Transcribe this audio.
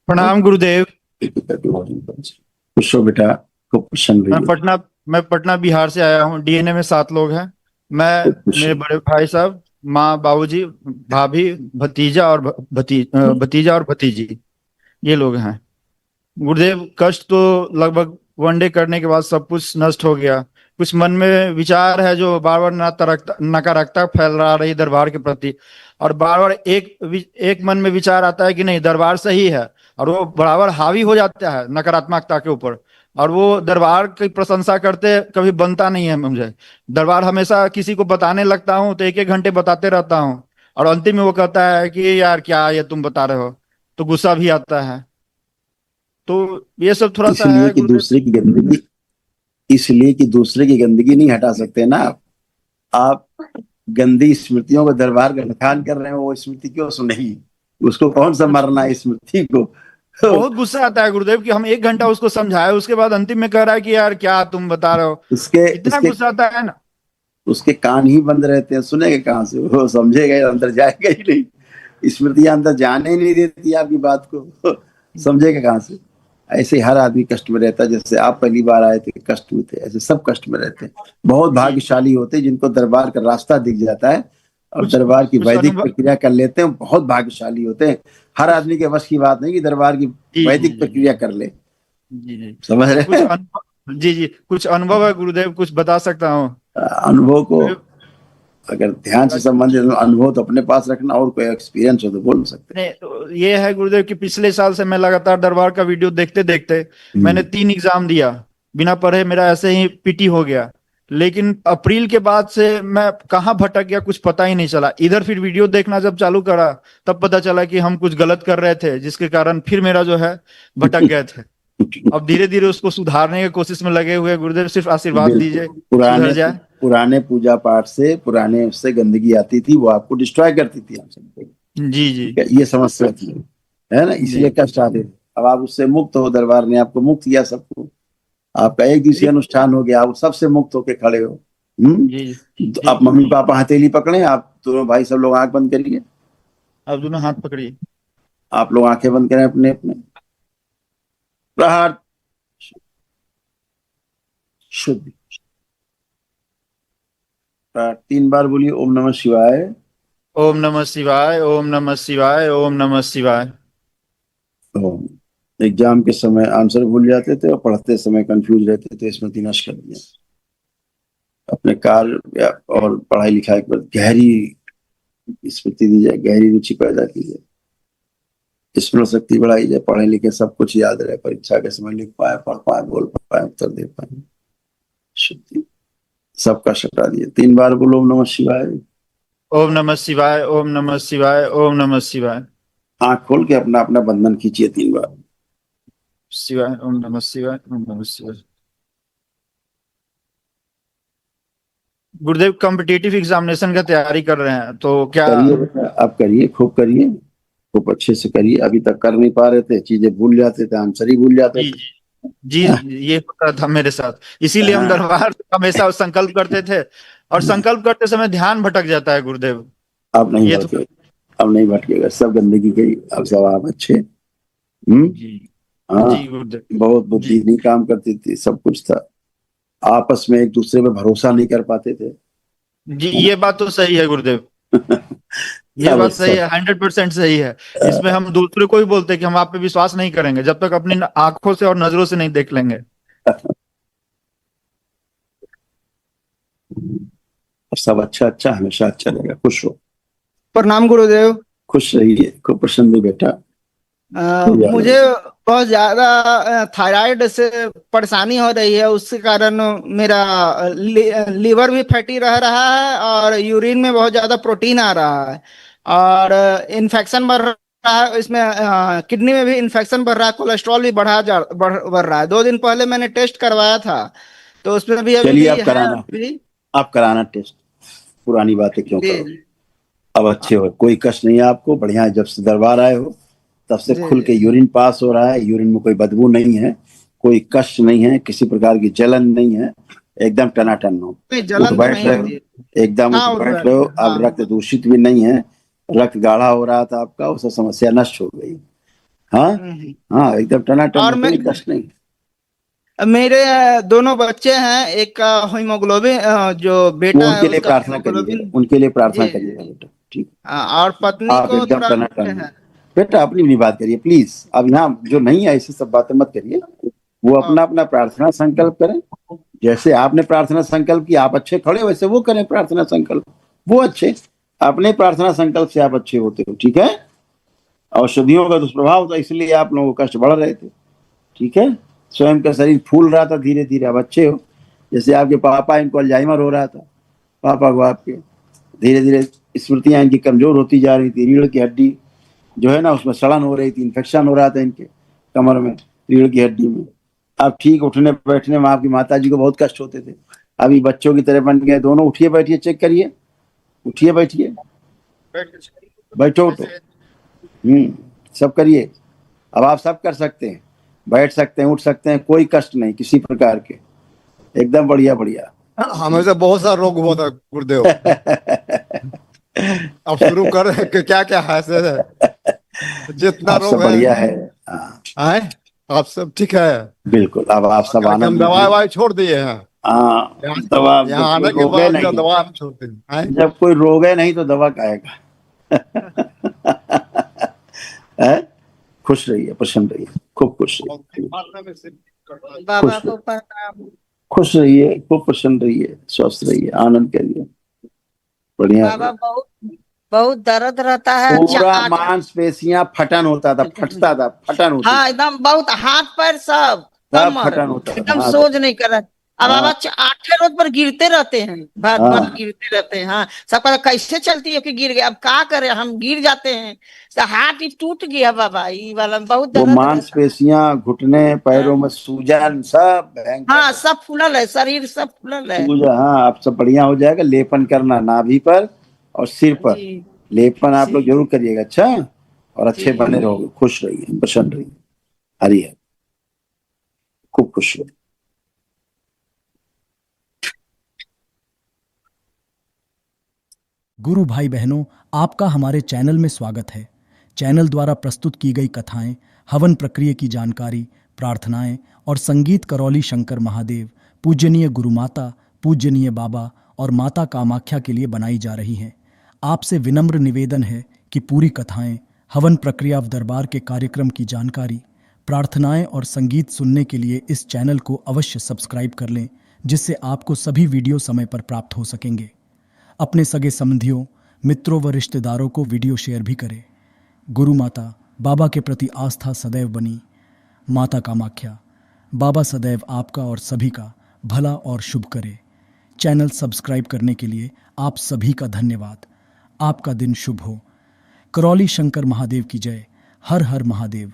प्रणाम गुरुदेव। खुश हो बेटा, खूब प्रसन्न मैं रहिए। पटना पटना बिहार से आया हूँ। डीएनए में 7 लोग हैं। मैं, खूब खुश मेरे हो। बड़े भाई साहब, माँ, बाबूजी, भाभी, भतीजा और भतीजी, ये लोग हैं। गुरुदेव, कष्ट तो लगभग वनडे करने के बाद सब कुछ नष्ट हो गया। कुछ मन में विचार है जो बार बार नकारात्मकता फैल रहा रही दरबार के प्रति। और बार बार एक मन में विचार आता है कि नहीं, दरबार सही है। और वो बराबर हावी हो जाता है नकारात्मकता के ऊपर। और वो दरबार की प्रशंसा करते कभी बनता नहीं है मुझे। दरबार हमेशा किसी को बताने लगता हूँ तो 1-1 घंटे बताते रहता हूँ। और अंतिम में वो कहता है कि यार क्या ये तुम बता रहे हो। तो गुस्सा भी आता है। तो ये सब थोड़ा सा इसलिए है कि गुरुदेव। दूसरे की गंदगी इसलिए कि दूसरे की गंदगी नहीं हटा सकते ना आप। गंदी स्मृतियों को दरबार का बखान कर रहे हो, वो स्मृति क्यों सुनेगी? उसको कौन सा मरना है स्मृति को? बहुत गुस्सा आता है गुरुदेव कि हम 1 घंटा उसको समझाए, उसके बाद अंतिम में कह रहा है कि यार क्या तुम बता रहे हो। उसके इतना उसके गुस्सा आता है ना। उसके कान ही बंद रहते हैं, सुनेगा कहाँ से? वो समझेगा, अंदर जाएगा ही नहीं। स्मृतियां अंदर जाने ही नहीं देती आपकी बात को। समझेगा कहाँ से? ऐसे हर आदमी कष्ट में रहता है। जैसे आप पहली बार आए थे कष्ट में थे, ऐसे सब कष्ट में रहते हैं। बहुत जी। भाग्यशाली होते हैं जिनको दरबार का रास्ता दिख जाता है और कुछ दरबार की कुछ वैदिक अनुभव। प्रक्रिया कर लेते हैं। बहुत भाग्यशाली होते हैं। हर कुछ। आदमी के वश की बात नहीं कि दरबार की जी जी वैदिक जी प्रक्रिया कर ले। जी जी। समझ रहे कुछ हैं? अनुभव, जी जी, कुछ अनुभव है गुरुदेव, कुछ बता सकता हूँ। अनुभव को अगर ध्यान से नहीं, संबंधित अनुभव तो अपने पास रखना, और कोई एक्सपीरियंस हो तो बोल सकते तो ये है गुरुदेव कि पिछले साल से मैं लगातार दरबार का वीडियो देखते देखते मैंने हैं। 3 एग्जाम दिया। बिना पढ़े मेरा ऐसे ही पीटी हो गया। लेकिन अप्रैल के बाद से मैं कहाँ भटक गया कुछ पता ही नहीं चला। इधर फिर वीडियो देखना जब चालू करा तब पता चला कि हम कुछ गलत कर रहे थे, जिसके कारण फिर मेरा जो है भटक गए थे। अब धीरे धीरे उसको सुधारने की कोशिश में लगे हुए हैं। गुरुदेव सिर्फ आशीर्वाद बिल्कुल। दीजिए, सुधर पुराने जाए। पुराने पूजा पाठ से, पुराने उससे गंदगी आती थी, वो आपको डिस्ट्रॉय करती थी, हम सबको। जी जी ठीक है, ये समस्या थी, है ना? जी इसलिए कष्ट आते थे। अब आप उससे मुक्त हो, दरबार ने आपको मुक्त किया सबको। आपका एक दिवसीय जी अनुष्ठान हो गया, आप सबसे मुक्त होके खड़े हो। जी तो जी। आप मम्मी पापा हथेली पकड़े, आप दोनों भाई सब लोग आंख बंद करिए। अब दोनों हाथ पकड़िए। आप लोग आंखें बंद करें अपने अपने। प्रहार शुद्ध। प्रहार 3 बार बोलिए, ओम नमः शिवाय। ओम नमः शिवाय, ओम नमः शिवाय, ओम नमः शिवाय। ओम। एग्जाम के समय आंसर भूल जाते थे और पढ़ते समय कंफ्यूज रहते थे, स्मृति नष्ट कर दिया। अपने कार्य और पढ़ाई लिखाई पर गहरी स्मृति दी जाए, गहरी रुचि पैदा की जाए, स्मरण शक्ति बढ़ाई जाए, पढ़े लिखे सब कुछ याद रहे, परीक्षा के समय लिख पाए, पढ़ पाए, बोल पाए, उत्तर दे पाए। शुद्धि सबका हटा दिए। 3 बार बोलो ओम नमः शिवाय। ओम नमः शिवाय, ओम नमः शिवाय, ओम नमः शिवाय। आंख खोल के अपना अपना बंधन खींचिए 3 बार। शिवाय, ओम नमः शिवाय, ओम नमः शिवाय। गुरुदेव, कॉम्पिटिटिव एग्जामिनेशन का तैयारी कर रहे हैं तो क्या? करिए बेटा, आप करिए, खूब करिए, खूब अच्छे से करिए। अभी तक कर नहीं पा रहे थे, चीजें भूल जाते थे, आंसर ही भूल जाते जी थे। जी जी, ये होता था मेरे साथ। इसीलिए हम हाँ, दरबार हमेशा संकल्प करते थे। और संकल्प करते समय ध्यान भटक जाता है गुरुदेव। अब नहीं ये तो। भटके, अब नहीं भटकेगा, सब गंदगी गई। अब सब आप अच्छे। जी हाँ। जी गुरुदेव। बहुत जी बुद्धि नहीं काम करती थी, सब कुछ था। आपस में एक दूसरे पे भरोसा नहीं कर पाते थे, जी, है ये बात तो सही है गुरुदेव। ना? ये अब बात सही सब है, 100% सही है। इसमें हम दूसरे को भी बोलते हैं कि हम आप पे विश्वास नहीं करेंगे जब तक अपनी आंखों से और नजरों से नहीं देख लेंगे। सब अच्छा अच्छा, हमेशा अच्छा रहेगा। खुश हो, प्रणाम गुरुदेव। खुश रहिए, खूब प्रसन्न रहिए बेटा। मुझे बहुत ज्यादा थायराइड से परेशानी हो रही है। उसके कारण मेरा लीवर भी फैटी रह रहा है और यूरिन में बहुत ज्यादा प्रोटीन आ रहा है। और इन्फेक्शन बढ़ रहा है इसमें। किडनी में भी इन्फेक्शन बढ़ रहा है। कोलेस्ट्रॉल भी बढ़ रहा है। 2 दिन पहले मैंने टेस्ट करवाया था तो उसमें भी अभी चलिए, भी आप है कराना, अभी। आप कराना टेस्ट। पुरानी बातें क्यों जी करो? अब अच्छे हो, कोई कष्ट नहीं है आपको, बढ़िया है। जब से दरबार आए हो तब से जी खुल के यूरिन पास हो रहा है, यूरिन में कोई बदबू नहीं है, कोई कष्ट नहीं है, किसी प्रकार की जलन नहीं है, एकदम टनाटन हो। नहीं, उठ जलन तो बैठ नहीं रहे हो, होती है। एकदम उठ हाँ, उठ बैठ बैठ रहे हो। रहे हैं। अब हाँ। रक्त दूषित भी नहीं है, रक्त गाढ़ा हो रहा था आपका, वो सब समस्या नष्ट हो गई। हाँ हाँ, एकदम टनाटन, और कोई कष्ट नहीं। मेरे दोनों बच्चे हैं, एक का हीमोग्लोबिन जो बेटा है उनके लिए उसका प्रार्थना करिए, हीमोग्लोबिन। उनके लिए प्रार्थना जी करिएगा बेटा, ठीक। और पत्नी आप को एकदम थोड़ा टनाटन है। बेटा, अपनी भी बात करिए प्लीज। अब यहाँ जो नहीं है ऐसी सब बातें मत करिए। वो अपना अपना प्रार्थना संकल्प करें। जैसे आपने प्रार्थना संकल्प किया, आप अच्छे खड़े, वैसे वो करें प्रार्थना संकल्प। वो अच्छे, अपने प्रार्थना संकल्प से आप अच्छे होते हो, ठीक है। औषधियों का दुष्प्रभाव था, इसलिए आप लोगों को कष्ट बढ़ रहे थे, ठीक है। स्वयं का शरीर फूल रहा था धीरे धीरे, अब अच्छे हो। जैसे आपके पापा, इनको अल्जाइमर हो रहा था, पापा को आपके, धीरे धीरे स्मृतियां इनकी कमजोर होती जा रही थी। रीढ़ की हड्डी जो है ना, उसमें सड़न हो रही थी, इन्फेक्शन हो रहा था इनके कमर में, रीढ़ की हड्डी में। अब ठीक, उठने बैठने में आपकी माता जी को बहुत कष्ट होते थे, अभी बच्चों की तरह बन गए दोनों। उठिए बैठिए, चेक करिए, उठिए बैठिए, बैठो उठो, सब करिए। अब आप सब कर सकते हैं, बैठ सकते हैं, उठ सकते हैं, कोई कष्ट नहीं किसी प्रकार के, एकदम बढ़िया बढ़िया। हमें से बहुत सारा रोग हुआ था गुरुदेव। अब शुरू कर रहे हैं कि क्या क्या है से जितना आप सब रोग बढ़िया है। है। हाँ, आए आप सब ठीक है। बिल्कुल, अब आप सब हम आनंद दवाई लीजिए। ववाई छोड़ दिए हैं। हाँ, यहाँ दवा यहाँ जब आने कोई के रोगे बाद नहीं, दवा हम छोड़ दिए। आए? जब कोई रोगे नहीं तो दवा खाएगा। है? खुश रहिए, प्रसन्न रहिए, खूब खुश रहिए, बाबा को प्रणाम। खुश रहिए, खूब प्रसन्न रहिए, स्वस्थ रहिए, आनंद करिए, बढ़िया बाबा रहिए। बहुत बहुत दर्द रहता है। पूरा मांसपेशियां फटन होता था, फटता था, फटन होती हाँ थी, एकदम बहुत, हाथ पैर सब सब कमर फटन होता था। एकदम हाँ, सोच नहीं कर रहा। अब हाँ, बाबा 8 रोज पर गिरते रहते हैं, बार हाँ। बार गिरते रहते हैं। हाँ, सबका कैसे चलती है कि गिर गए, अब क्या करें, हम गिर जाते हैं। तो हाथ ही टूट गया बाबा, ये वाला बहुत वो दर्द रहता है। मांसपेशियां, घुटने, पैरों में सूजन, सब भयंकर हाँ सब फूलल है, शरीर सब फूलल है। सूजा। हाँ, अब सब बढ़िया हो जाएगा। लेपन करना नाभि पर और सिर पर, जी लेपन आप लोग जी जरूर करिएगा, अच्छा। और अच्छे जी बने रहोगे, खुश रहिए, प्रसन्न रहिए, हरि हरि, खूब खुश रहिए। गुरु भाई बहनों, आपका हमारे चैनल में स्वागत है। चैनल द्वारा प्रस्तुत की गई कथाएं, हवन प्रक्रिया की जानकारी, प्रार्थनाएं और संगीत करौली शंकर महादेव, पूजनीय गुरु माता, पूजनीय बाबा और माता कामाख्या के लिए बनाई जा रही हैं। आपसे विनम्र निवेदन है कि पूरी कथाएं, हवन प्रक्रिया दरबार के कार्यक्रम की जानकारी, प्रार्थनाएं और संगीत सुनने के लिए इस चैनल को अवश्य सब्सक्राइब कर लें, जिससे आपको सभी वीडियो समय पर प्राप्त हो सकेंगे। अपने सगे संबंधियों, मित्रों व रिश्तेदारों को वीडियो शेयर भी करें। गुरु माता, बाबा के प्रति आस्था सदैव बनी। माता कामाख्या, बाबा सदैव आपका और सभी का भला और शुभ करे। चैनल सब्सक्राइब करने के लिए आप सभी का धन्यवाद। आपका दिन शुभ हो। करौली शंकर महादेव की जय। हर हर महादेव।